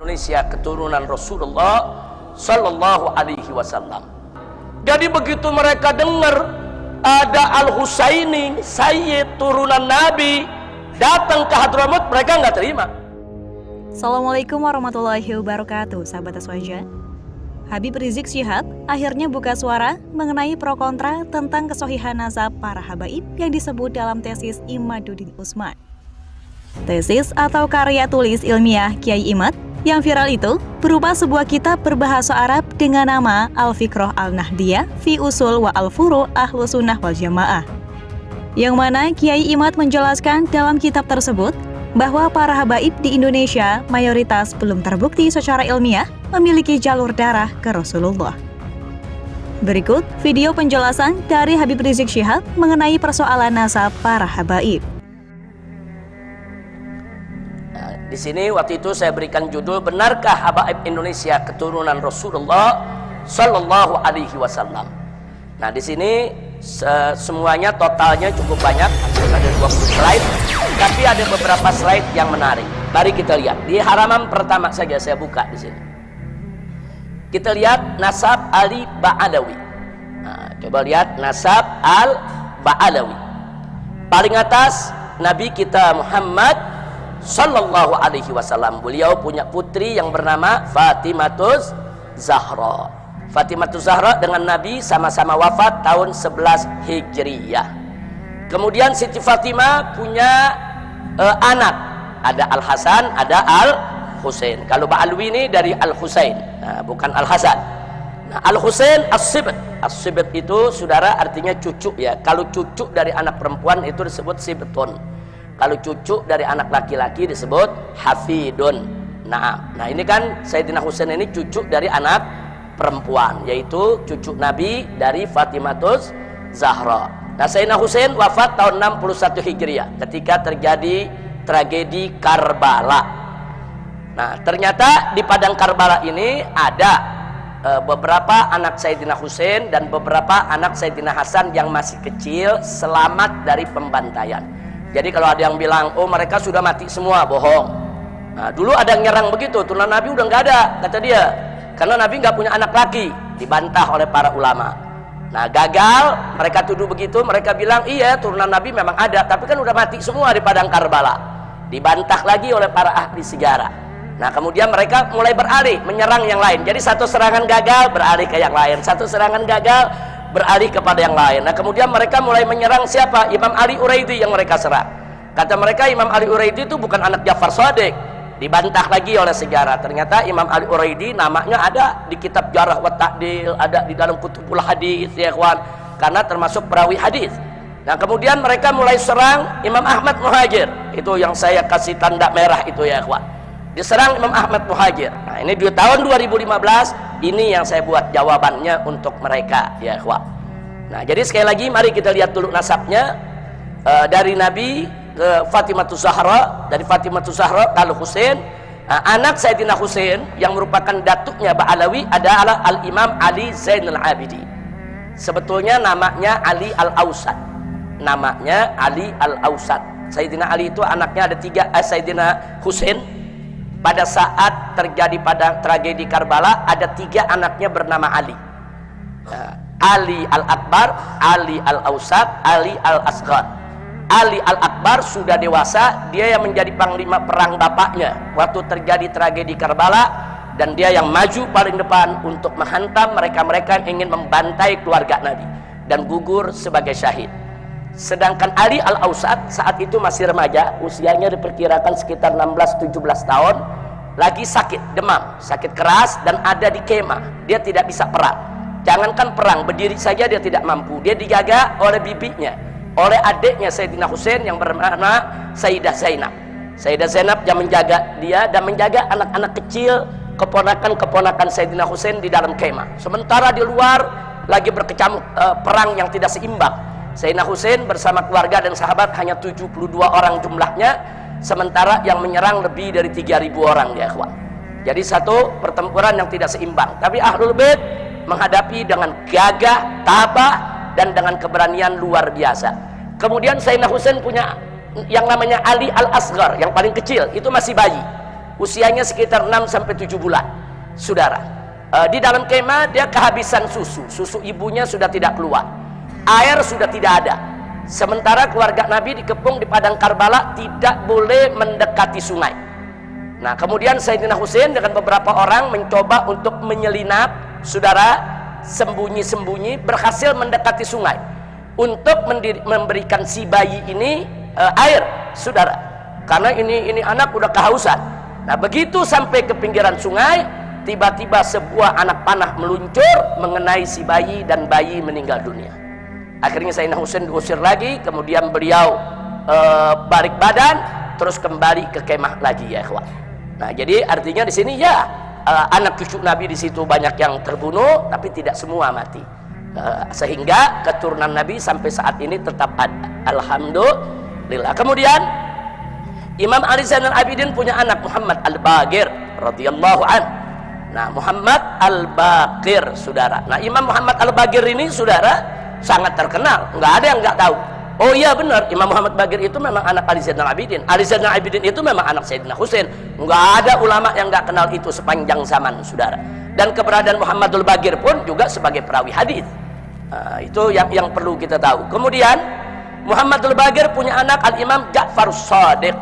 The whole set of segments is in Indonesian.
Indonesia keturunan Rasulullah Sallallahu Alaihi Wasallam. Jadi begitu mereka dengar ada Al-Husaini, Sayyid turunan Nabi datang ke Hadramut, mereka nggak terima. Assalamualaikum warahmatullahi wabarakatuh, sahabat Aswaja. Habib Rizik Syihab akhirnya buka suara mengenai pro kontra tentang kesohihan nasab para habaib yang disebut dalam tesis Imaduddin Usman. Tesis atau karya tulis ilmiah Kiai Imad yang viral itu berupa sebuah kitab berbahasa Arab dengan nama Al-Fiqroh Al-Nahdiyah fi Usul wa Al-Furu Ahlu Sunnah wal Jamaah, yang mana Kiai Imad menjelaskan dalam kitab tersebut bahwa para habaib di Indonesia mayoritas belum terbukti secara ilmiah memiliki jalur darah ke Rasulullah. Berikut video penjelasan dari Habib Rizik Syihab mengenai persoalan nasab para habaib. Di sini waktu itu saya berikan judul, benarkah habaib Indonesia keturunan Rasulullah Sallallahu Alaihi Wasallam. Nah di sini semuanya totalnya cukup banyak, ada 20 slide, tapi ada beberapa slide yang menarik. Mari kita lihat di halaman pertama saja, saya buka di sini. Kita lihat nasab Ali Ba'alawi. Nah, coba lihat nasab Al-Ba'alawi. Paling atas Nabi kita Muhammad Sallallahu Alaihi Wasallam. Beliau punya putri yang bernama Fatimatus Zahra. Fatimatus Zahra dengan Nabi sama-sama wafat tahun 11 Hijriyah. Kemudian Siti Fatimah punya anak, ada Al Hasan, ada Al Husain. Kalau Ba'alwi ini dari Al Husain, nah, bukan Al Hasan. Nah, Al Husain As-Sibt. As-Sibt itu saudara artinya cucu ya. Kalau cucu dari anak perempuan itu disebut Sibtun. Kalau cucu dari anak laki-laki disebut Hafidun. Nah ini kan Sayyidina Husain ini cucu dari anak perempuan, yaitu cucu Nabi dari Fatimatus Zahra. Nah Sayyidina Husain wafat tahun 61 Hijriah ketika terjadi tragedi Karbala. Nah ternyata di padang Karbala ini ada beberapa anak Sayyidina Husain dan beberapa anak Sayyidina Hasan yang masih kecil selamat dari pembantaian. Jadi kalau ada yang bilang, oh mereka sudah mati semua, bohong. Nah, dulu ada yang nyerang begitu, turunan Nabi udah nggak ada, kata dia. Karena Nabi nggak punya anak laki, dibantah oleh para ulama. Nah gagal, mereka tuduh begitu, mereka bilang, iya turunan Nabi memang ada, tapi kan udah mati semua di padang Karbala. Dibantah lagi oleh para ahli sejarah. Nah kemudian mereka mulai beralih, menyerang yang lain. Jadi satu serangan gagal, beralih ke yang lain. Satu serangan gagal, beralih kepada yang lain. Nah kemudian mereka mulai menyerang siapa? Imam Ali Uraidi yang mereka serang. Kata mereka Imam Ali Uraidi itu bukan anak Ja'far Shadiq. Dibantah lagi oleh sejarah. Ternyata Imam Ali Uraidi namanya ada di kitab Jarh wa Ta'dil, ada di dalam kutubul hadis ya ikhwan, karena termasuk perawi hadis. Nah kemudian mereka mulai serang Imam Ahmad Muhajir. Itu yang saya kasih tanda merah itu ya ikhwan. Diserang Imam Ahmad Muhajir. Nah ini di tahun 2015 ini yang saya buat jawabannya untuk mereka ya ikhwah. Nah jadi sekali lagi mari kita lihat dulu nasabnya dari Nabi ke Fatimatus Zahra, dari Fatimatus Zahra ke Al Husain. Nah, anak Sayyidina Husain yang merupakan datuknya Ba'alawi adalah Al-Imam Ali Zainal Abidin. Sebetulnya namanya Ali Al-Ausat. Namanya Ali Al-Ausat. Sayyidina Ali itu anaknya ada tiga. Sayyidina Husain pada saat terjadi pada tragedi Karbala ada tiga anaknya bernama Ali. Ali Al-Akbar, Ali Al-Ausat, Ali Al-Asghar. Ali Al-Akbar sudah dewasa, dia yang menjadi panglima perang bapaknya waktu terjadi tragedi Karbala, dan dia yang maju paling depan untuk menghantam mereka-mereka yang ingin membantai keluarga Nabi dan gugur sebagai syahid. Sedangkan Ali Al-Ausat saat itu masih remaja, usianya diperkirakan sekitar 16-17 tahun, lagi sakit, demam, sakit keras, dan ada di kemah. Dia tidak bisa perang. Jangankan perang, berdiri saja dia tidak mampu. Dia dijaga oleh bibinya, oleh adiknya Sayyidina Husain yang bernama Sayyidah Zainab. Sayyidah Zainab yang menjaga dia dan menjaga anak-anak kecil, keponakan-keponakan Sayyidina Husain di dalam kemah. Sementara di luar lagi berkecamuk perang yang tidak seimbang. Sayyidina Husain bersama keluarga dan sahabat hanya 72 orang jumlahnya, sementara yang menyerang lebih dari 3.000 orang ya ikhwan. Jadi satu pertempuran yang tidak seimbang, tapi Ahlul Bait menghadapi dengan gagah, tabah, dan dengan keberanian luar biasa. Kemudian Sayyidina Husain punya yang namanya Ali Al-Asghar, yang paling kecil, itu masih bayi. usianya sekitar 6 sampai 7 bulan. Saudara, di dalam kemah dia kehabisan susu ibunya sudah tidak keluar, air sudah tidak ada. Sementara keluarga Nabi dikepung di padang Karbala, tidak boleh mendekati sungai. Nah, kemudian Sayyidina Husain dengan beberapa orang mencoba untuk menyelinap, saudara, sembunyi-sembunyi, berhasil mendekati sungai untuk memberikan si bayi ini air, saudara, karena ini anak udah kehausan. Nah, begitu sampai ke pinggiran sungai, tiba-tiba sebuah anak panah meluncur mengenai si bayi dan bayi meninggal dunia. Akhirnya Sayyidina Husain diusir lagi, kemudian beliau balik badan, terus kembali ke kemah lagi, ya ikhwan. Nah, jadi artinya di sini ya anak cucu Nabi di situ banyak yang terbunuh, tapi tidak semua mati. Sehingga keturunan Nabi sampai saat ini tetap ada. Alhamdulillah. Kemudian Imam Ali Zainal Abidin punya anak Muhammad Al-Baqir radhiyallahu an. Nah, Muhammad Al-Baqir, saudara. Nah, Imam Muhammad Al-Baqir ini, saudara, sangat terkenal, nggak ada yang nggak tahu. Oh iya benar, Imam Muhammad Baqir itu memang anak Ali Zainal Abidin. Ali Zainal Abidin itu memang anak Sayyidina Husain. Nggak ada ulama yang nggak kenal itu sepanjang zaman, saudara. Dan keberadaan Muhammadul Baqir pun juga sebagai perawi hadis. Itu yang perlu kita tahu. Kemudian Muhammadul Baqir punya anak Al-Imam Ja'far As-Shadiq.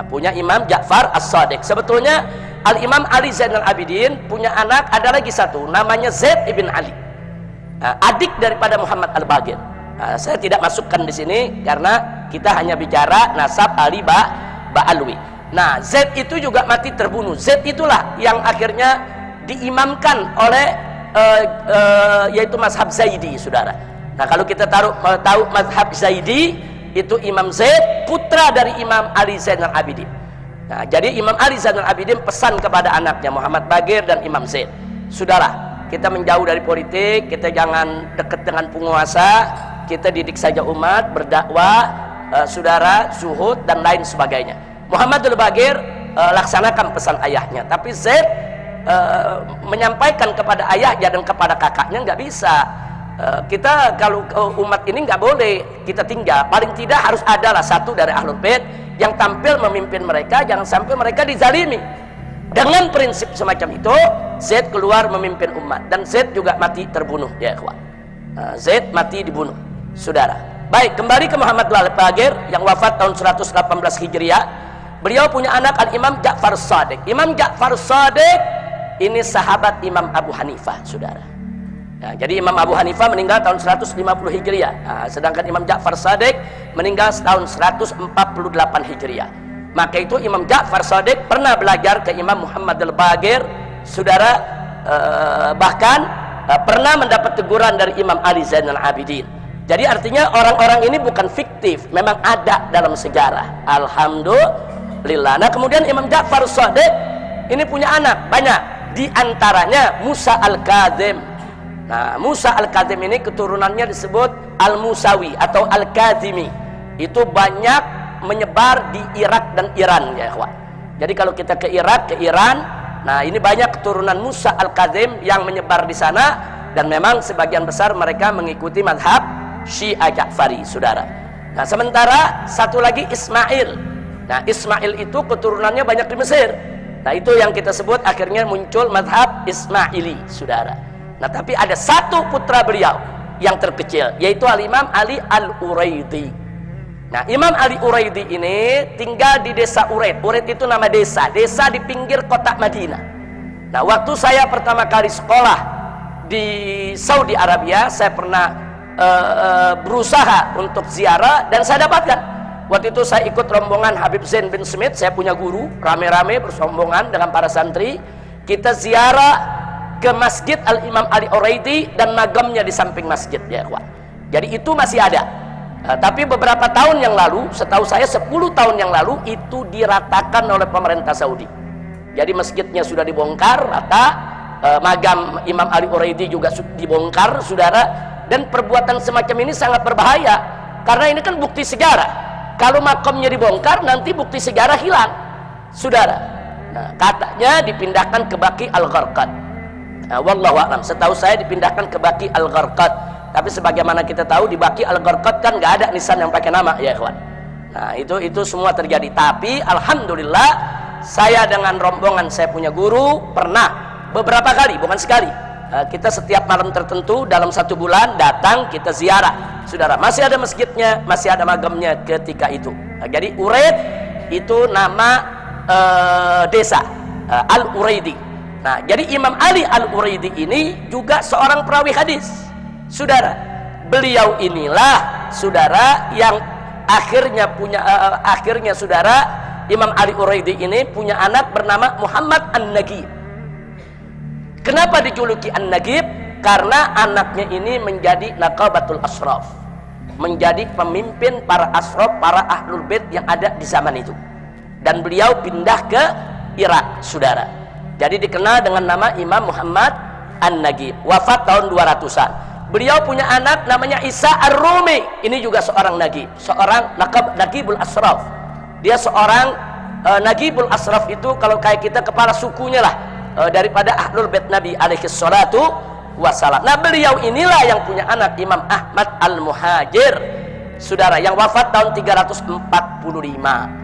Punya Imam Ja'far As-Shadiq. Sebetulnya Al-Imam Ali Zainal Abidin punya anak ada lagi satu, namanya Zaid ibn Ali, adik daripada Muhammad Al-Baqir. Saya tidak masukkan di sini karena kita hanya bicara nasab Ali Ba'alwi. Nah, Zaid itu juga mati terbunuh. Zaid itulah yang akhirnya diimamkan oleh yaitu mazhab Zaidi, saudara. Nah, kalau kita tahu mazhab Zaidi, itu Imam Zaid putra dari Imam Ali Zainal Abidin. Nah, jadi Imam Ali Zainal Abidin pesan kepada anaknya Muhammad Baqir dan Imam Zaid, saudara, kita menjauh dari politik, kita jangan dekat dengan penguasa, kita didik saja umat, berdakwah, saudara, zuhud dan lain sebagainya. Muhammadul Baqir laksanakan pesan ayahnya, tapi Zaid menyampaikan kepada ayahnya dan kepada kakaknya nggak bisa. Kita kalau umat ini nggak boleh kita tinggal, paling tidak harus adalah satu dari Ahlul Bait yang tampil memimpin mereka, jangan sampai mereka dizalimi. Dengan prinsip semacam itu, Zaid keluar memimpin umat, dan Zaid juga mati terbunuh, ya ikhwan. Zaid mati dibunuh, saudara. Baik, kembali ke Muhammad Al-Baqir yang wafat tahun 118 Hijriah. Beliau punya anak Al-Imam Ja'far As-Shadiq. Imam Ja'far As-Shadiq ini sahabat Imam Abu Hanifah, saudara. Nah, jadi Imam Abu Hanifah meninggal tahun 150 Hijriah. Nah, sedangkan Imam Ja'far As-Shadiq meninggal tahun 148 Hijriah. Maka itu Imam Ja'far As-Shadiq pernah belajar ke Imam Muhammad Al-Baqir, saudara, bahkan pernah mendapat teguran dari Imam Ali Zainal Abidin. Jadi artinya orang-orang ini bukan fiktif, memang ada dalam sejarah. Alhamdulillah. Nah, kemudian Imam Ja'far As-Shadiq ini punya anak banyak, di antaranya Musa Al-Kazim. Nah, Musa Al-Kazim ini keturunannya disebut Al-Musawi atau Al-Kazimi. Itu banyak menyebar di Irak dan Iran, ya ikhwan. Jadi kalau kita ke Irak, ke Iran, nah ini banyak keturunan Musa Al-Kazim yang menyebar di sana, dan memang sebagian besar mereka mengikuti mazhab Syiah Ja'fari, saudara. Nah, sementara satu lagi Ismail. Nah, Ismail itu keturunannya banyak di Mesir. Nah, itu yang kita sebut akhirnya muncul mazhab Ismaili, saudara. Nah, tapi ada satu putra beliau yang terkecil, yaitu Al-Imam Ali Al-Uraidi. Nah, Imam Ali Uraidi ini tinggal di desa Uraid. Uraid itu nama desa di pinggir kota Madinah. Nah, waktu saya pertama kali sekolah di Saudi Arabia, saya pernah berusaha untuk ziarah dan saya dapatkan. Waktu itu saya ikut rombongan Habib Zain bin Smith, saya punya guru, rame-rame bersombongan dengan para santri. Kita ziarah ke Masjid Al-Imam Ali Uraidi dan magamnya di samping masjid, ya ikhwan. Jadi itu masih ada. Tapi beberapa tahun yang lalu, setahu saya 10 tahun yang lalu, itu diratakan oleh pemerintah Saudi. Jadi masjidnya sudah dibongkar rata, magam Imam Ali Uraidi juga dibongkar, saudara. Dan perbuatan semacam ini sangat berbahaya, karena ini kan bukti sejarah. Kalau makamnya dibongkar, nanti bukti sejarah hilang, saudara. Nah, katanya dipindahkan ke Baqi Al-Gharqad. Nah, wallahu a'lam, setahu saya dipindahkan ke Baqi Al-Gharqad. Tapi sebagaimana kita tahu di Baqi Al-Gharqad kan nggak ada nisan yang pakai nama, ya ikhwan. Nah, itu semua terjadi. Tapi alhamdulillah saya dengan rombongan saya punya guru pernah beberapa kali, bukan sekali. Kita setiap malam tertentu dalam 1 bulan datang kita ziarah. Saudara, masih ada masjidnya, masih ada magamnya ketika itu. Jadi Uraid itu nama desa Al-Uraidi. Nah, jadi Imam Ali Al-Uraidi ini juga seorang perawi hadis. Saudara, beliau inilah saudara yang akhirnya saudara Imam Ali Uraidi ini punya anak bernama Muhammad An-Nagib. Kenapa dijuluki An-Nagib? Karena anaknya ini menjadi naqabatul ashraf, menjadi pemimpin para ashraf, para ahlul bait yang ada di zaman itu. Dan beliau pindah ke Irak, saudara. Jadi dikenal dengan nama Imam Muhammad An-Nagib. Wafat tahun 200-an. Beliau punya anak namanya Isa Ar-Rumi. Ini juga seorang Nagib, seorang Nagibul Ashraf. Dia seorang Nagibul Ashraf itu kalau kayak kita kepala sukunya lah, daripada ahlul bait Nabi alaihi salatu wassalam. Nah, beliau inilah yang punya anak Imam Ahmad Al-Muhajir, saudara, yang wafat tahun 345.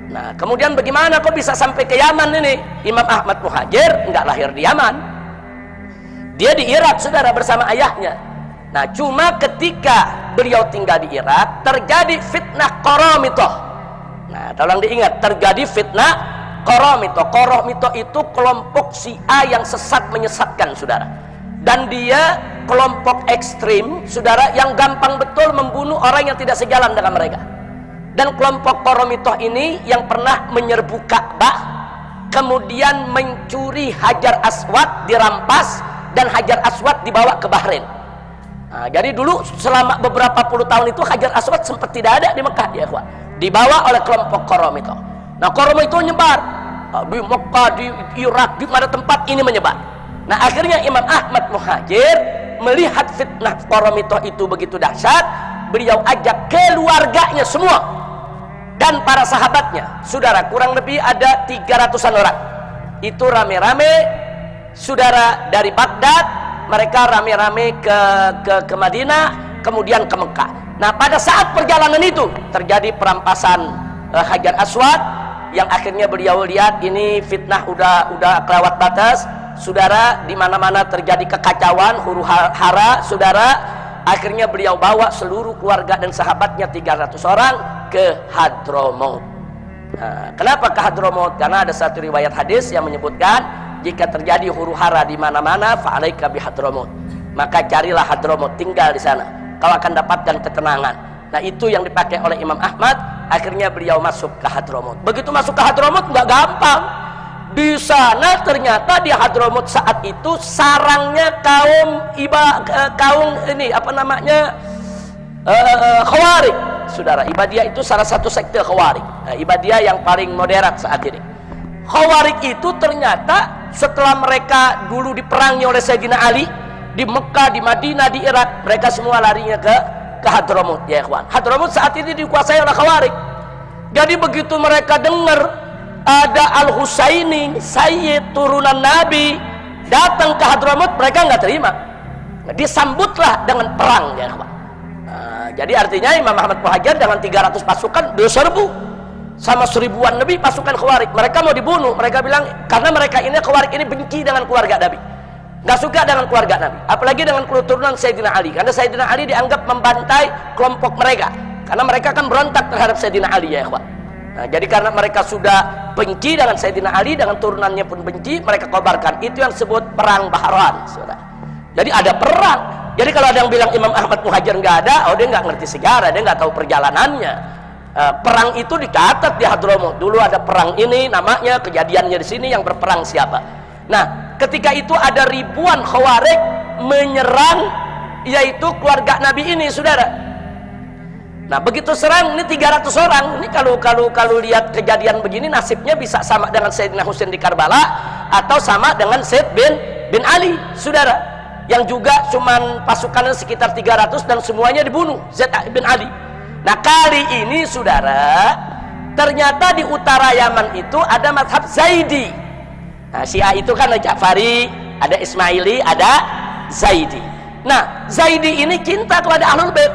Nah, kemudian bagaimana kok bisa sampai ke Yaman ini? Imam Ahmad Muhajir enggak lahir di Yaman. Dia di Irak, saudara, bersama ayahnya. Nah, cuma ketika beliau tinggal di Irak, terjadi fitnah Qaramitoh. Nah, tolong diingat, terjadi fitnah Qaramitoh. Qaramitoh itu kelompok Syiah yang sesat menyesatkan, saudara. Dan dia kelompok ekstrim, saudara, yang gampang betul membunuh orang yang tidak sejalan dengan mereka. Dan kelompok Qaramitoh ini yang pernah menyerbu Ka'bah, kemudian mencuri Hajar Aswad, dirampas, dan Hajar Aswad dibawa ke Bahrain. Nah, jadi dulu selama beberapa puluh tahun itu Hajar Aswad sempat tidak ada di Mekah, ya ikhwan. Dibawa oleh kelompok Qaramitoh. Nah, Qaramitoh nyebar di Mekah, di Irak, di mana tempat ini menyebar. Nah, akhirnya Imam Ahmad Muhajir melihat fitnah Qaramitoh itu begitu dahsyat, beliau ajak keluarganya semua dan para sahabatnya, saudara, kurang lebih ada 300-an orang. Itu rame-rame, saudara, dari Baghdad. Mereka rame-rame ke Madinah, kemudian ke Mekah. Nah, pada saat perjalanan itu terjadi perampasan Hajar Aswad, yang akhirnya beliau lihat ini fitnah udah kelewat batas, saudara, di mana-mana terjadi kekacauan, huru hara, saudara. Akhirnya beliau bawa seluruh keluarga dan sahabatnya 300 orang ke Hadramaut. Nah, kenapa ke Hadramaut? Karena ada satu riwayat hadis yang menyebutkan jika terjadi huru hara di mana-mana, fa'alaika bi Hadramaut, maka carilah Hadramaut, tinggal di sana, kau akan dapatkan ketenangan. Nah, itu yang dipakai oleh Imam Ahmad. Akhirnya beliau masuk ke Hadramaut. Begitu masuk ke Hadramaut nggak gampang. Di sana ternyata di Hadramaut saat itu sarangnya kaum ini apa namanya Khawarij, saudara. Ibadiyah itu salah satu sekte Khawarij. Nah, Ibadiyah yang paling moderat saat ini. Khawarij itu ternyata setelah mereka dulu diperangi oleh Sayyidina Ali di Mekah, di Madinah, di Irak, mereka semua larinya ke Hadramaut, ya ikhwan. Hadramaut saat ini dikuasai oleh Khawarij. Jadi begitu mereka dengar ada Al-Husaini, Sayyid turunan Nabi, datang ke Hadramaut, mereka nggak terima. Disambutlah dengan perang, ya ikhwan. Nah, jadi artinya Imam Ahmad Muhajir dengan 300 pasukan diserbu sama 1000-an lebih pasukan Khawarij. Mereka mau dibunuh. Mereka bilang karena mereka ini Khawarij ini benci dengan keluarga Nabi, nggak suka dengan keluarga Nabi, apalagi dengan keturunan Sayyidina Ali, karena Sayyidina Ali dianggap membantai kelompok mereka, karena mereka kan berontak terhadap Sayyidina Ali, ya ikhwan. Nah, jadi karena mereka sudah benci dengan Sayyidina Ali, dengan turunannya pun benci, mereka kobarkan. Itu yang disebut perang Bahran, saudara. Jadi ada perang. Jadi kalau ada yang bilang Imam Ahmad Muhajir nggak ada, oh dia nggak ngerti sejarah, dia nggak tahu perjalanannya. Perang itu dicatat di Hadramaut. Dulu ada perang ini, namanya, kejadiannya di sini, yang berperang siapa. Nah, ketika itu ada ribuan Khawarij menyerang yaitu keluarga Nabi ini, saudara. Nah, begitu serang ini 300 orang. Ini kalau lihat kejadian begini, nasibnya bisa sama dengan Sayyidina Husain di Karbala atau sama dengan Said bin Ali, saudara, yang juga cuman pasukannya sekitar 300 dan semuanya dibunuh, Zaid bin Ali. Nah, kali ini, saudara, ternyata di utara Yaman itu ada mazhab Zaidi. Nah, Syiah itu kan ada Ja'fari, ada Ismaili, ada Zaidi. Nah, Zaidi ini cinta kepada Ahlul Bait.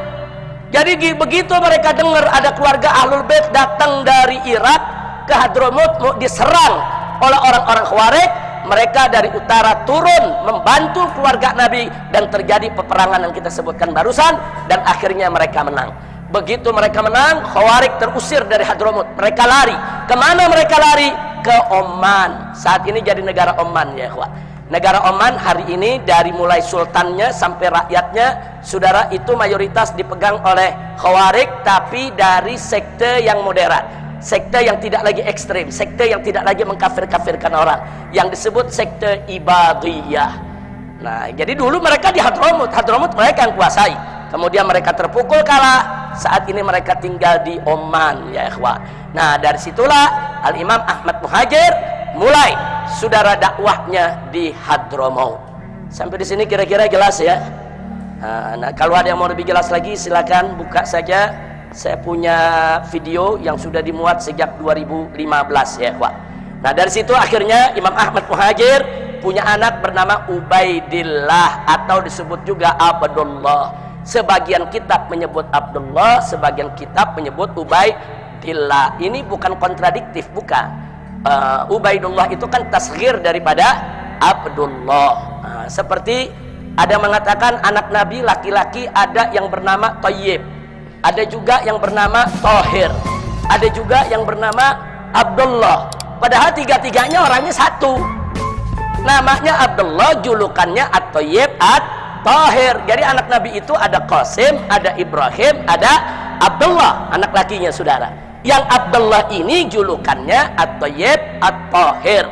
Jadi begitu mereka dengar ada keluarga Ahlul Bait datang dari Irak, ke Hadramut mau diserang oleh orang-orang Khawarij. Mereka dari utara turun membantu keluarga Nabi dan terjadi peperangan yang kita sebutkan barusan, dan akhirnya mereka menang. Begitu mereka menang, Khawarij terusir dari Hadramut. Mereka lari. Kemana mereka lari? Ke Oman. Saat ini jadi negara Oman ya ikhwan. Negara Oman hari ini dari mulai sultannya sampai rakyatnya, saudara, itu mayoritas dipegang oleh Khawarij, tapi dari sekte yang moderat, sekte yang tidak lagi ekstrim, sekte yang tidak lagi mengkafir-kafirkan orang, yang disebut sekte Ibadiyah. Nah, jadi dulu mereka di Hadramut mereka yang kuasai. Kemudian mereka terpukul kalah. Saat ini mereka tinggal di Oman ya ikhwan. Nah, dari situlah Al-Imam Ahmad Muhajir mulai saudara dakwahnya di Hadramaut. Sampai di sini kira-kira jelas ya. Nah, kalau ada yang mau lebih jelas lagi silakan buka saja. Saya punya video yang sudah dimuat sejak 2015 ya ikhwan. Nah, dari situ akhirnya Imam Ahmad Muhajir punya anak bernama Ubaidillah atau disebut juga Abdullah. Sebagian kitab menyebut Abdullah, sebagian kitab menyebut Ubaidillah. Ini bukan kontradiktif, bukan. Ubaidullah itu kan tasghir daripada Abdullah. Seperti ada mengatakan anak Nabi laki-laki ada yang bernama Thayyib, ada juga yang bernama Thahir, ada juga yang bernama Abdullah. Padahal tiga-tiganya orangnya satu. Namanya Abdullah, julukannya At-Thayyib, At-Thahir. Jadi anak Nabi itu ada Qasim, ada Ibrahim, ada Abdullah, anak lakinya saudara. Yang Abdullah ini julukannya At-Thayyib, At-Thahir.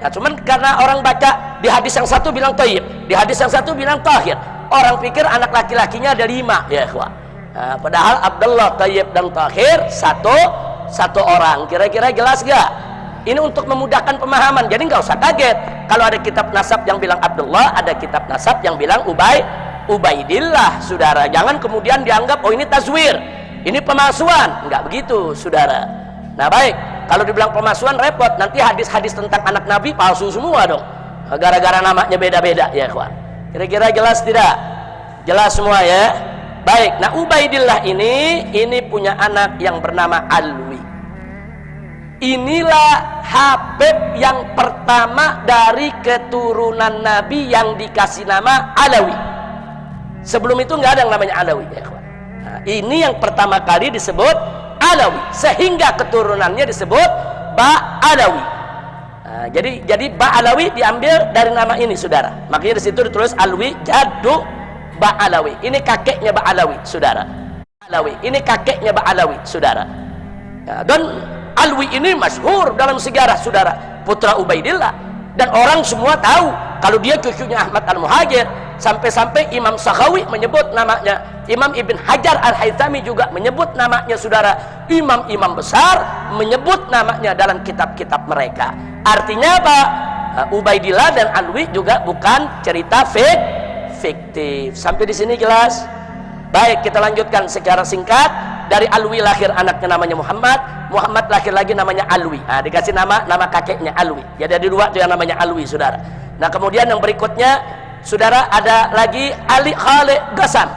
Nah, cuman karena orang baca di hadis yang satu bilang Thayyib, di hadis yang satu bilang Thahir, orang pikir anak laki-lakinya ada 5 ya ikhwan. Nah, padahal Abdullah, Thayyib dan Thahir satu orang. Kira-kira jelas gak? Ini untuk memudahkan pemahaman, jadi nggak usah kaget kalau ada kitab nasab yang bilang Abdullah, ada kitab nasab yang bilang Ubaidillah saudara. Jangan kemudian dianggap oh ini tazwir, ini pemalsuan. Enggak begitu saudara. Nah baik, kalau dibilang pemalsuan repot, nanti hadis-hadis tentang anak Nabi palsu semua dong, gara-gara namanya beda-beda ya ikhwan. Kira-kira jelas tidak? Jelas semua ya. Baik, nah Ubaidillah ini punya anak yang bernama Alwi. Inilah Habib yang pertama dari keturunan Nabi yang dikasih nama Alawi. Sebelum itu nggak ada yang namanya Alawi ya ikhwan. Nah, ini yang pertama kali disebut Alawi, sehingga keturunannya disebut Ba'alawi. Nah, jadi Ba'alawi diambil dari nama ini saudara. Makanya di situ ditulis Alwi jaddu Ba'alawi. Ini kakeknya Ba'alawi saudara. Alawi, ini kakeknya Ba'alawi saudara. Nah, dan Alwi ini masyhur dalam sejarah saudara, putra Ubaidillah, dan orang semua tahu kalau dia cucunya Ahmad Al-Muhajir. Sampai-sampai Imam Sakhawi menyebut namanya, Imam Ibn Hajar Al-Haythami juga menyebut namanya saudara. Imam-imam besar menyebut namanya dalam kitab-kitab mereka. Artinya apa? Ubaidillah dan Alwi juga bukan cerita fiktif. Sampai di sini jelas? Baik, kita lanjutkan secara singkat. Dari Alwi lahir anaknya namanya Muhammad, Muhammad lahir lagi namanya Alwi. Nah, dikasih nama kakeknya Alwi. Jadi ada 2 tuh yang namanya Alwi saudara. Nah, kemudian yang berikutnya saudara ada lagi Ali Khalid Ghassam.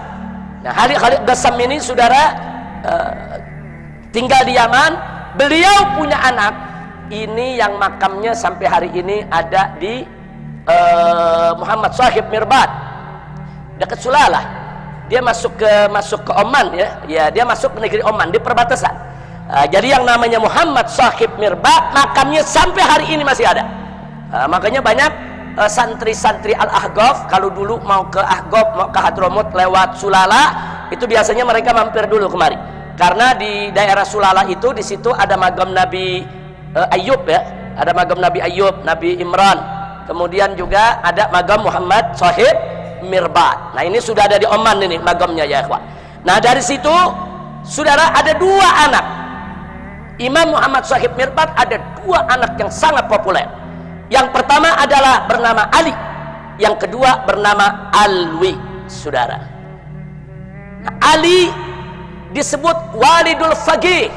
Nah, Ali Khalid Ghassam ini saudara tinggal di Yaman. Beliau punya anak ini yang makamnya sampai hari ini ada di Muhammad Sahib Mirbad dekat Sulalah. Dia masuk ke Oman ya, dia masuk ke negeri Oman di perbatasan. Jadi yang namanya Muhammad Sahib Mirbad makamnya sampai hari ini masih ada. Makanya banyak santri-santri Al-Ahqaf kalau dulu mau ke Ahqaf, mau ke Hadramut lewat Sulala, itu biasanya mereka mampir dulu kemari. Karena di daerah Sulala itu di situ ada magam Nabi Ayub ya, ada magam Nabi Ayub, Nabi Imran. Kemudian juga ada magam Muhammad Sahib Mirbad. Nah, ini sudah ada di Oman ini magamnya ya ikhwan. Nah, dari situ saudara ada 2 anak. Imam Muhammad Sahib Mirbad ada 2 anak yang sangat populer. Yang pertama adalah bernama Ali, yang kedua bernama Alwi saudara. Nah, Ali disebut Walidul Faqih.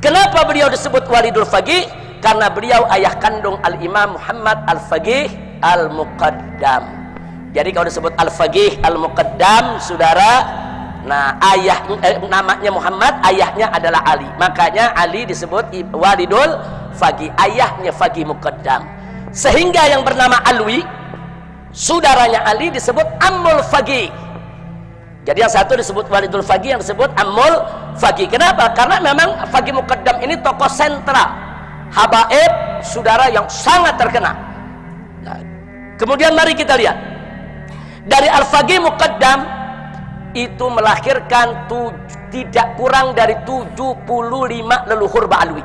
Kenapa beliau disebut Walidul Faqih? Karena beliau ayah kandung Al-Imam Muhammad Al-Faqih Al-Muqaddam. Jadi kalau disebut Al-Faqih Al-Muqaddam saudara, Nah, namanya Muhammad, ayahnya adalah Ali. Makanya Ali disebut walidul faqih, ayahnya faqih muqaddam. Sehingga yang bernama Alwi, saudaranya Ali, disebut ammul faqih. Jadi yang satu disebut walidul faqih, yang disebut ammul faqih. Kenapa? Karena memang faqih muqaddam ini tokoh sentral, habaib, saudara yang sangat terkenal. Nah, kemudian mari kita lihat dari al-faqih muqaddam itu melahirkan tidak kurang dari 75 leluhur Ba'alwi.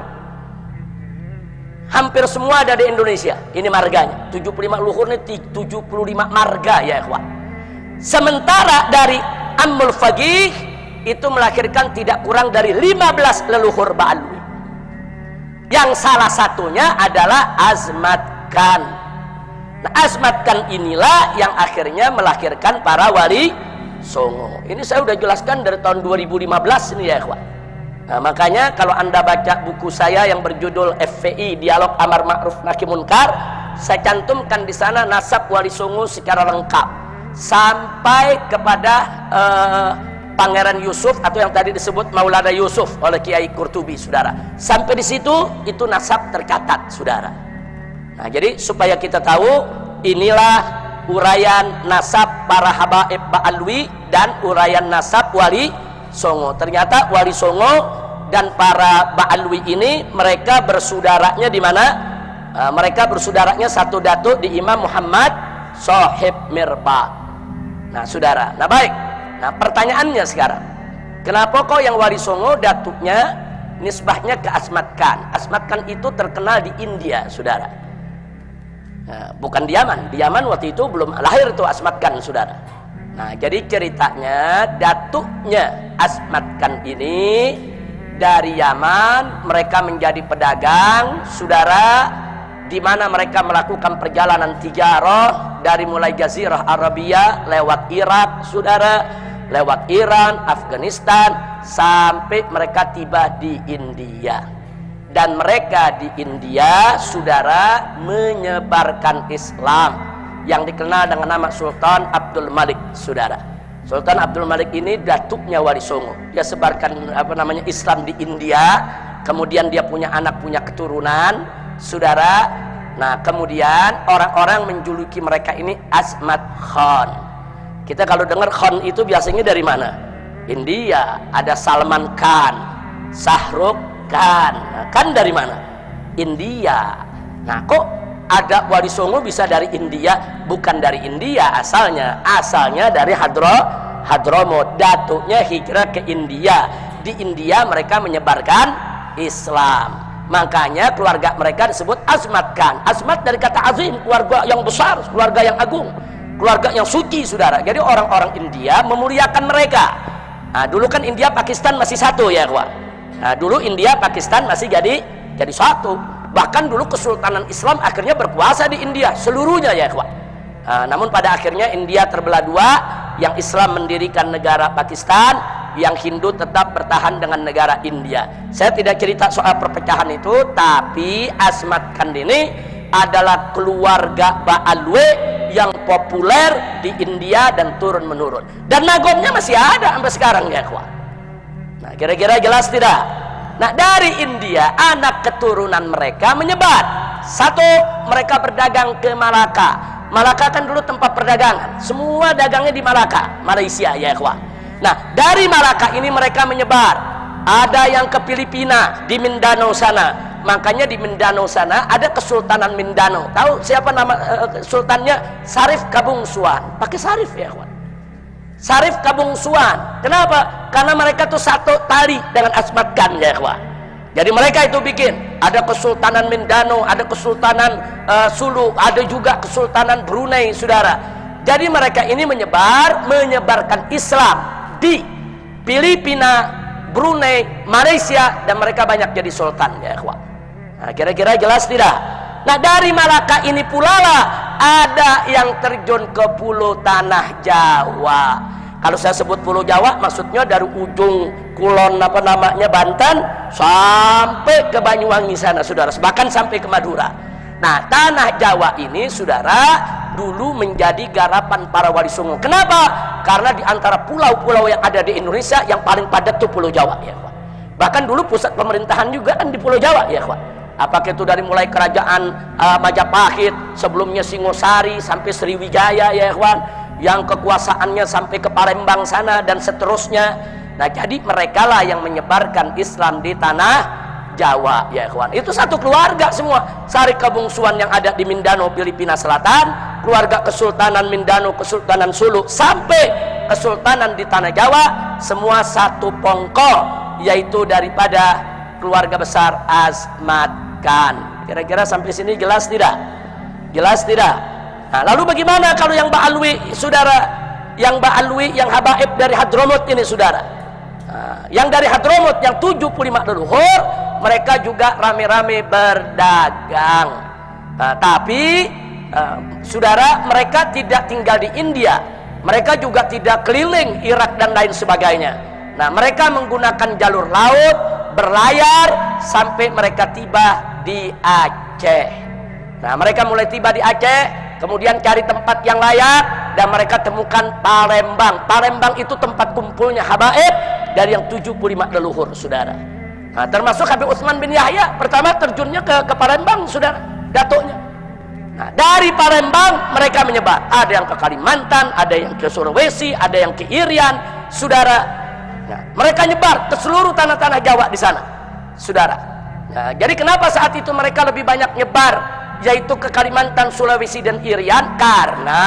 Hampir semua ada di Indonesia. Ini marganya. 75 leluhur ini 75 marga ya ikhwan. Sementara dari Ammul Faqih itu melahirkan tidak kurang dari 15 leluhur Ba'alwi. Yang salah satunya adalah Azmat Khan. Nah, Azmat Khan inilah yang akhirnya melahirkan para wali Songo. Ini saya sudah jelaskan dari tahun 2015 ini ya ikhwan. Nah, makanya kalau Anda baca buku saya yang berjudul FPI Dialog Amar Ma'ruf Nahi Munkar, saya cantumkan di sana nasab wali Songo secara lengkap sampai kepada Pangeran Yusuf atau yang tadi disebut Maulana Yusuf oleh Kiai Qurtubi, saudara. Sampai di situ itu nasab tercatat, saudara. Nah, jadi supaya kita tahu inilah uraian nasab para habaib Ba'alwi dan uraian nasab wali Songo. Ternyata wali Songo dan para Ba'alwi ini mereka bersaudaranya di mana? Mereka bersaudaranya satu datuk di Imam Muhammad Shahib Mirba. Nah, saudara. Nah, baik. Nah, pertanyaannya sekarang, kenapa kok yang wali Songo datuknya nisbahnya ke Azmat Khan? Azmat Khan itu terkenal di India, saudara. Nah, bukan di Yaman. Di Yaman waktu itu belum lahir tuh Azmat Khan, saudara. Nah, jadi ceritanya datuknya Azmat Khan ini dari Yaman, mereka menjadi pedagang, saudara, di mana mereka melakukan perjalanan tijarah dari mulai Jazirah Arabia lewat Irak, saudara, lewat Iran, Afghanistan, sampai mereka tiba di India. Dan mereka di India, saudara, menyebarkan Islam yang dikenal dengan nama Sultan Abdul Malik, saudara. Sultan Abdul Malik ini datuknya wali Songo. Dia sebarkan Islam di India. Kemudian dia punya anak, punya keturunan, saudara. Nah, kemudian orang-orang menjuluki mereka ini Azmat Khan. Kita kalau dengar Khan itu biasanya dari mana? India. Ada Salman Khan, Shahrukh Khan. Nah, kan dari mana? India. Nah, kok ada wali Songo bisa dari India? Bukan dari India asalnya. Asalnya dari Hadramut. Datuknya hijrah ke India. Di India mereka menyebarkan Islam. Makanya keluarga mereka disebut Azmat Khan. Azmat dari kata azim, keluarga yang besar, keluarga yang agung, keluarga yang suci, saudara. Jadi orang-orang India memuliakan mereka. Nah, dulu kan India Pakistan masih satu ya, kawan. Nah, dulu India Pakistan masih jadi satu. Bahkan dulu Kesultanan Islam akhirnya berkuasa di India seluruhnya ya, kawan. Nah, namun pada akhirnya India terbelah dua, yang Islam mendirikan negara Pakistan, yang Hindu tetap bertahan dengan negara India. Saya tidak cerita soal perpecahan itu, tapi Azmat Khan ini adalah keluarga Ba'alwi yang populer di India dan turun menurun. Dan nagomnya masih ada sampai sekarang ya, kawan. Nah, kira-kira jelas tidak? Nah, dari India anak keturunan mereka menyebar. Satu, mereka berdagang ke Malaka. Malaka kan dulu tempat perdagangan. Semua dagangnya di Malaka, Malaysia ya, kawan. Nah, dari Malaka ini mereka menyebar. Ada yang ke Filipina, di Mindanao sana. Makanya di Mindanao sana ada Kesultanan Mindanao. Tahu siapa nama sultannya? Sarif Kabungsuan. Pakai sarif ya, kawan. Sarif Kabungsuan. Kenapa? Karena mereka tuh satu tali dengan Azmat Khan ya, kawan. Jadi mereka itu bikin. Ada Kesultanan Mindanao, ada Kesultanan Sulu, ada juga Kesultanan Brunei, saudara. Jadi mereka ini menyebarkan Islam di Filipina, Brunei, Malaysia, dan mereka banyak jadi sultan ya, kawan. Nah, kira-kira jelas tidak? Nah, dari Malaka ini pula lah ada yang terjun ke pulau tanah Jawa. Kalau saya sebut pulau Jawa, maksudnya dari ujung kulon Banten sampai ke Banyuwangi sana, saudara, bahkan sampai ke Madura. Nah, tanah Jawa ini, saudara, dulu menjadi garapan para wali songo. Kenapa? Karena di antara pulau-pulau yang ada di Indonesia yang paling padat itu Pulau Jawa, ya kawan. Bahkan dulu pusat pemerintahan juga kan di Pulau Jawa, ya kawan. Apakah itu dari mulai kerajaan Majapahit, sebelumnya Singosari sampai Sriwijaya, ya kawan, yang kekuasaannya sampai ke Palembang sana dan seterusnya. Nah, jadi mereka lah yang menyebarkan Islam di tanah Jawa, ya kawan. Itu satu keluarga semua. Sari kebungsuan yang ada di Mindanao, Filipina Selatan, keluarga Kesultanan Mindanao, Kesultanan Sulu, sampai Kesultanan di tanah Jawa, semua satu pongkol, yaitu daripada keluarga besar Asmat Khan. Kira-kira sampai sini jelas tidak? Jelas tidak? Nah, lalu bagaimana kalau yang Ba'alwi, saudara? Yang Ba'alwi, yang habaib dari Hadramut ini, saudara? Nah, yang dari Hadramut, yang 75 leluhur, mereka juga rame-rame berdagang. Nah, tapi saudara, mereka tidak tinggal di India, mereka juga tidak keliling Irak dan lain sebagainya. Nah, mereka menggunakan jalur laut, berlayar sampai mereka tiba di Aceh. Nah, mereka mulai tiba di Aceh, kemudian cari tempat yang layak, dan mereka temukan Palembang. Palembang itu tempat kumpulnya habaib dari yang 75 leluhur, saudara. Nah, termasuk Habib Utsman bin Yahya pertama terjunnya ke Palembang, saudara, datuknya. Nah, dari Palembang mereka menyebar, ada yang ke Kalimantan, ada yang ke Sulawesi, ada yang ke Irian, saudara. Nah, mereka nyebar ke seluruh tanah-tanah Jawa di sana, saudara. Nah, jadi kenapa saat itu mereka lebih banyak nyebar, yaitu ke Kalimantan, Sulawesi dan Irian? Karena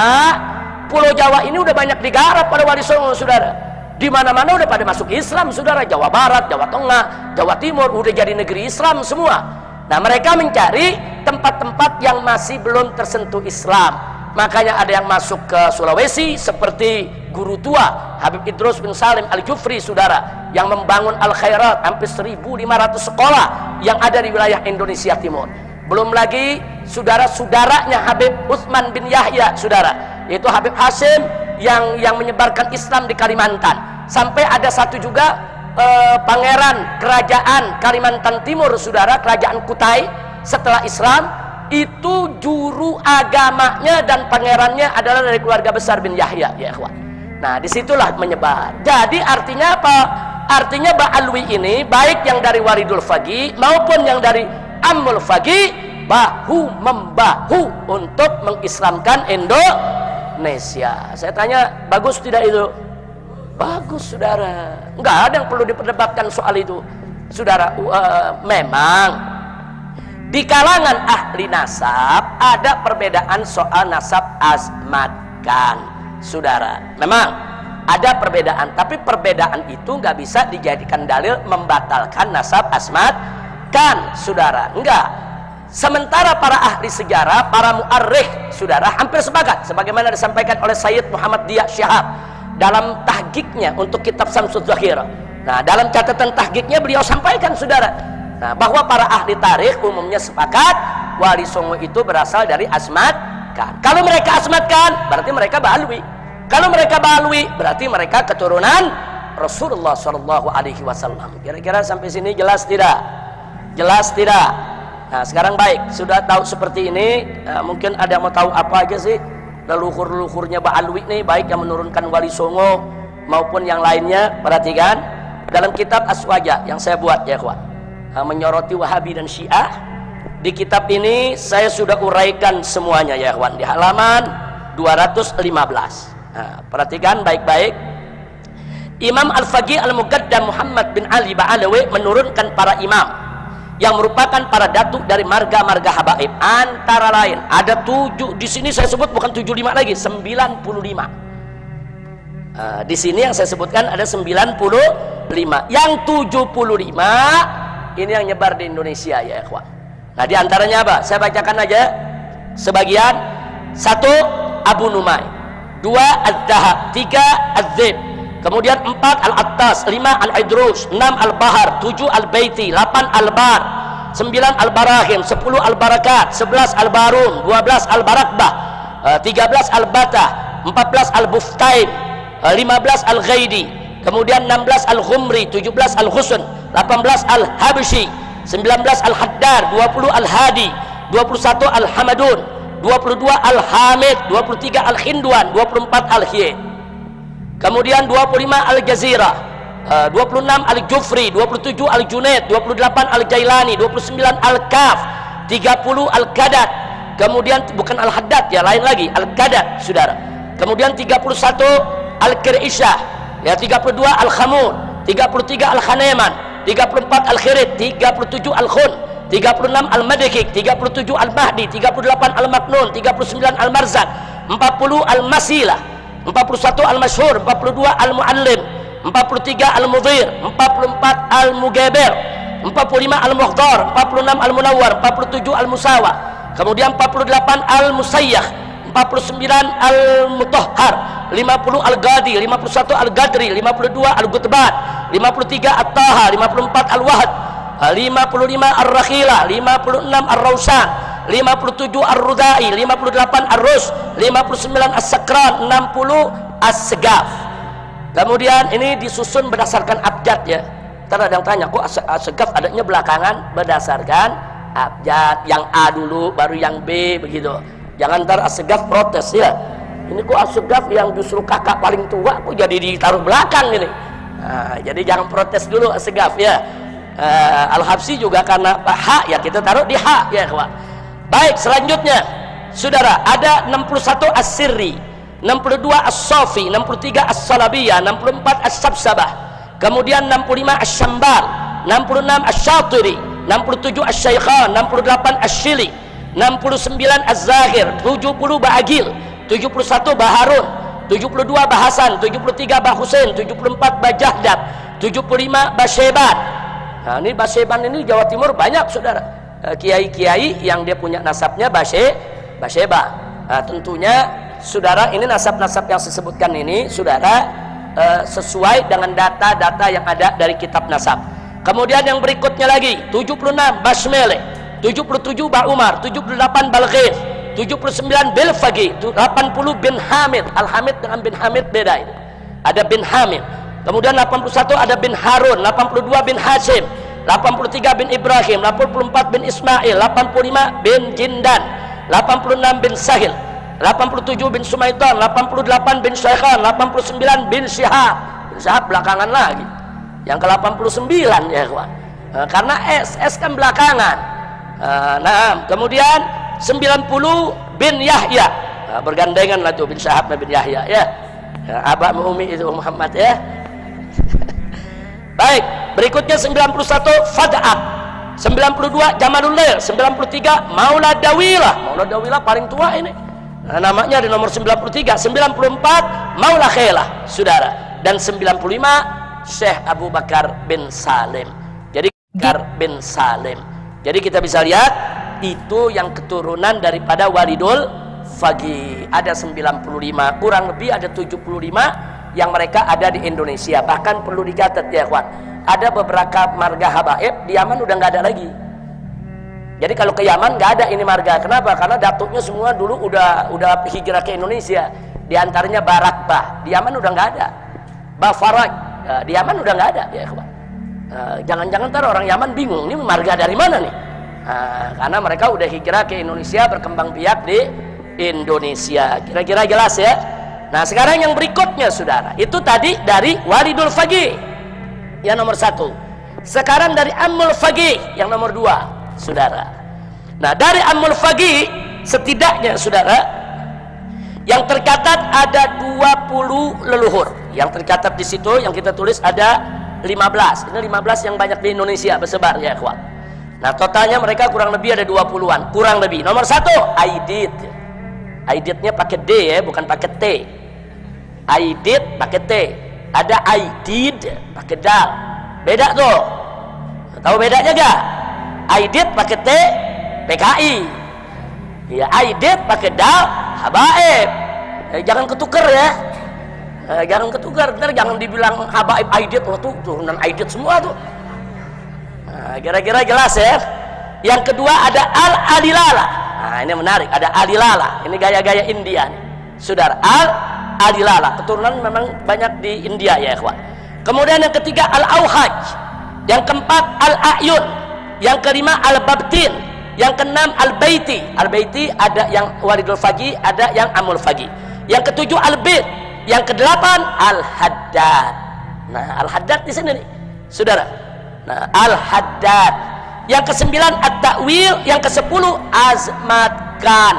Pulau Jawa ini udah banyak digarap pada Wali Songo, saudara. Di mana-mana udah pada masuk Islam, saudara. Jawa Barat, Jawa Tengah, Jawa Timur udah jadi negeri Islam semua. Nah, mereka mencari tempat-tempat yang masih belum tersentuh Islam. Makanya ada yang masuk ke Sulawesi seperti guru tua Habib Idrus bin Salim Al-Jufri, saudara, yang membangun Al-Khairat, hampir 1.500 sekolah yang ada di wilayah Indonesia Timur. Belum lagi saudara-saudaranya Habib Utsman bin Yahya, saudara, yaitu Habib Hasim yang menyebarkan Islam di Kalimantan. Sampai ada satu juga pangeran kerajaan Kalimantan Timur, saudara, kerajaan Kutai, setelah Islam itu juru agamanya dan pangerannya adalah dari keluarga besar bin Yahya, ya ikhwan. Nah, disitulah menyebar. Jadi artinya apa? Artinya Ba'alwi ini baik yang dari Waridul Faqih maupun yang dari Ammul Faqih bahu membahu untuk mengislamkan Indonesia. Saya tanya, bagus tidak itu? Bagus, saudara. Enggak ada yang perlu diperdebatkan soal itu, saudara. Memang di kalangan ahli nasab ada perbedaan soal nasab Asmat Khan, saudara. Memang ada perbedaan, tapi perbedaan itu nggak bisa dijadikan dalil membatalkan nasab Asmat Khan, saudara. Enggak. Sementara para ahli sejarah, para mu'arrikh, saudara, hampir sepakat sebagaimana disampaikan oleh Sayyid Muhammad Diya Syihab dalam tahqiqnya untuk kitab Samsud Zakhirah. Nah, dalam catatan tahqiqnya beliau sampaikan, saudara, nah, bahwa para ahli tarikh umumnya sepakat Wali Songo itu berasal dari Asmat Khan. Kalau mereka Asmat Khan, berarti mereka Ba'alwi. Kalau mereka Ba'alwi, berarti mereka keturunan Rasulullah SAW. Kira-kira sampai sini jelas tidak? Jelas tidak? Nah, sekarang baik, sudah tahu seperti ini. Mungkin ada yang mau tahu apa aja sih leluhur-leluhurnya Ba'alwi nih, baik yang menurunkan Wali Songo maupun yang lainnya. Perhatikan dalam kitab Aswaja yang saya buat, ya kawan, menyoroti Wahabi dan Syiah. Di kitab ini saya sudah uraikan semuanya, ya kawan, di halaman 215. Nah, perhatikan baik-baik. Imam Al-Faqih Al-Muqaddam Muhammad bin Ali Ba'alawi menurunkan para imam yang merupakan para datuk dari marga-marga habaib. Antara lain ada 7, di sini saya sebut bukan 75 lagi, 95. Di sini yang saya sebutkan ada 95. Yang 75 ini yang nyebar di Indonesia, ya ikhwan. Nah, di antaranya apa? Saya bacakan aja sebagian. 1. Abu Numay, 2. Ad-Dahab, 3. Az-Zib, kemudian 4. Al-Attas, 5. Al-Idrus, 6. Al-Bahar, 7. Al-Baiti, 8. Al-Bar, 9. Al-Barahim, 10. Al-Barakat, 11. Al-Barum, 12. Al-Barakbah, 13. Al-Batah, 14. Al-Buftaim, 15. Al-Ghaidi, kemudian 16. Al-Ghumri, 17. Al-Husn, 18. Al-Habshi, 19. Al-Haddar, 20. Al-Hadi, 21. Al-Hamadun, 22 Al-Hamid, 23 Al-Hindwan, 24 Al-Hiy. Kemudian 25 Al-Jazirah, 26 Al-Jufri, 27 Al-Junaid, 28 Al-Jailani, 29 Al-Kaf, 30 Al-Qadat. Kemudian bukan Al-Haddad ya, lain lagi, Al-Qadat, saudara. Kemudian 31 Al-Qirishah, ya 32 Al-Khamur, 33 Al-Khaneman, 34 Al-Khirid, 37 Al-Khun, 36 Al-Madikik, 37 Al-Mahdi, 38 Al-Maknun, 39 Al-Marzak, 40 Al-Masilah, 41 Al-Masyhur, 42 Al-Muallim, 43 Al-Mudhir, 44 Al-Mugabir, 45 Al-Mukhtar, 46 Al-Munawwar, 47 Al-Musawa, kemudian 48 Al-Musayyah, 49 Al-Mutahhar, 50 Al-Ghadi, 51 Al-Ghadri, 52 Al-Gutbat, 53 At-Taha, 54 Al-Wahd, 55 Ar-Rakhilah, 56 Ar-Rawsan, 57 Ar-Rudai, 58 Ar-Rus, 59 As-Sakran, 60 As-Segaf. Kemudian ini disusun berdasarkan abjad ya. Ntar ada yang tanya, kok As-Segaf adanya belakangan? Berdasarkan abjad, yang A dulu baru yang B begitu. Jangan ntar As-Segaf protes ya, ini kok As-Segaf yang justru kakak paling tua kok jadi ditaruh belakang ini. Nah, jadi jangan protes dulu As-Segaf ya. Al-Habsyi juga karena H ya kita taruh di H ya kawan. Baik, selanjutnya saudara ada 61 As-Sirri, 62 As-Safi, 63 As-Salabiyah, 64 As-Sabsabah, kemudian 65 As-Syambal, 66 As-Syatiri, 67 As-Syaikhan, 68 As-Syili, 69 Az-Zahir, 70 Ba'agil, 71 Baharun, 72 Bahasan, 73 Bahusain, 74 Bajahdab, 75 Basyeban. Nah ini Basyeban ini Jawa Timur banyak saudara, kiai-kiai yang dia punya nasabnya Basyeba. Nah, tentunya saudara ini nasab-nasab yang saya sebutkan ini saudara sesuai dengan data-data yang ada dari kitab nasab. Kemudian yang berikutnya lagi 76 Basmele, 77 Ba'umar, 78 Balghis, 79 Bilfagi, 80 bin Hamid. Al-Hamid dengan bin Hamid beda ini, ada bin Hamid. Kemudian 81 ada bin Harun, 82 bin Hashim, 83 bin Ibrahim, 84 bin Ismail, 85 bin Jindan, 86 bin Sahil, 87 bin Sumaitan, 88 bin Syaikhan, 89 bin Syihab. Bin Syihab belakangan lagi. Yang ke-89 ya kawan. Karena S kan belakangan. Nah, kemudian 90 bin Yahya. Nah, bergandengan lah tuh bin Syihab dan bin Yahya ya. Abah Umi itu Muhammad ya. Baik, berikutnya 91 Fad'at, 92 Jamalul Lail, 93 Maula Dawilah. Maula Dawilah paling tua ini. Nah, namanya di nomor 93, 94 Maula Khailah, saudara. Dan 95 Syekh Abu Bakar bin Salim. Jadi Bakar bin Salim. Jadi kita bisa lihat itu yang keturunan daripada Walidul Faqih. Ada 95, kurang lebih ada 75 yang mereka ada di Indonesia. Bahkan perlu dicatat ya kawan, ada beberapa marga habaib di Yaman udah nggak ada lagi. Jadi kalau ke Yaman nggak ada ini marga. Kenapa? Karena datuknya semua dulu udah hijrah ke Indonesia. Di antaranya Barakbah di Yaman udah nggak ada. Bafaraj di Yaman udah nggak ada ya kawan. Jangan-jangan ntar orang Yaman bingung ini marga dari mana nih? Karena mereka udah hijrah ke Indonesia, berkembang biak di Indonesia. Kira-kira jelas ya. Nah sekarang yang berikutnya saudara, itu tadi dari Walidul Faqih yang nomor 1. Sekarang dari Ammul Faqih yang nomor 2 saudara. Nah dari Ammul Faqih setidaknya saudara yang tercatat ada 20 leluhur. Yang tercatat di situ yang kita tulis ada 15. Ini 15 yang banyak di Indonesia bersebar ya kawan. Nah totalnya mereka kurang lebih ada 20-an, kurang lebih. Nomor 1 Aidid. Aididnya pakai D ya, bukan pakai T. Aidid pakai T. Ada Aidid pakai dal. Beda tuh. Tahu bedanya gak? Aidid pakai T PKI. Ya Aidid pakai dal habaib. Jangan ketukar ya. Jangan ketukar. Ntar jangan dibilang habaib Aidid. Oh tuh turunan Aidid semua tuh. Kira-kira jelas ya. Yang kedua ada Al-Adilala. Nah ini menarik, ada Adilala. Ini gaya-gaya India nih. Saudara, Al-Adilala. Keturunan memang banyak di India ya ikhwan. Kemudian yang ketiga Al-Auhaj. Yang keempat Al-A'yun. Yang kelima Al-Babtin. Yang keenam al-baiti. Al-baiti ada yang walidul fagi, ada yang amul fagi. Yang ketujuh al-bait. Yang kedelapan al-haddad. Nah, al-haddad di sini nih, saudara. Nah, al-haddad. Yang kesembilan at-ta'wil. Yang kesepuluh azmatkan.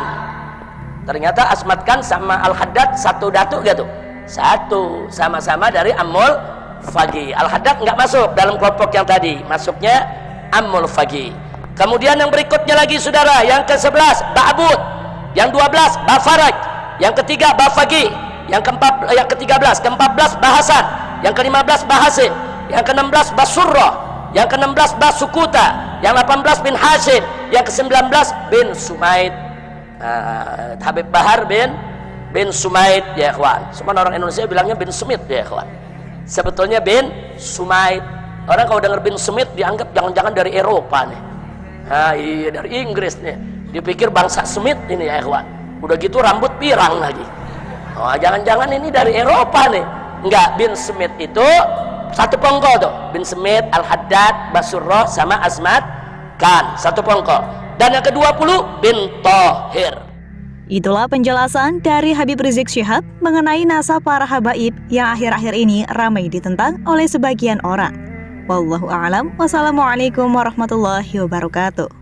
Ternyata azmatkan sama al-haddad satu datu gitu. Satu, sama-sama dari amul fagi. Al-haddad nggak masuk dalam kelompok yang tadi, masuknya amul fagi. Kemudian yang berikutnya lagi saudara, yang ke-11 ba'bud, yang 12 bafaraj, yang ketiga bafagi, yang ke-13 ke-14 bahasan, yang ke-15 bahasin, yang ke-16 basurrah, yang ke-16 basukuta, yang 18 bin Hashim, yang ke-19 bin Sumaid. Habib Bahar bin Sumaid ya ikhwan. Semua orang Indonesia bilangnya bin Sumit ya ikhwan. Sebetulnya bin Sumaid. Orang kalau dengar bin Sumit dianggap jangan-jangan dari Eropa nih. Nah, iya dari Inggris nih. Dipikir bangsa Smith ini ya ikhwan. Udah gitu rambut pirang lagi. Oh, jangan-jangan ini dari Eropa nih. Enggak, bin Smith itu satu pongkol tuh. Bin Smith, Al-Haddad, Basurrah sama Azmat Kan, satu pongkol. Dan yang ke-20 bin Thohir. Itulah penjelasan dari Habib Rizik Syihab mengenai nasab para habaib yang akhir-akhir ini ramai ditentang oleh sebagian orang. Wallahu a'lam. Wassalamualaikum warahmatullahi wabarakatuh.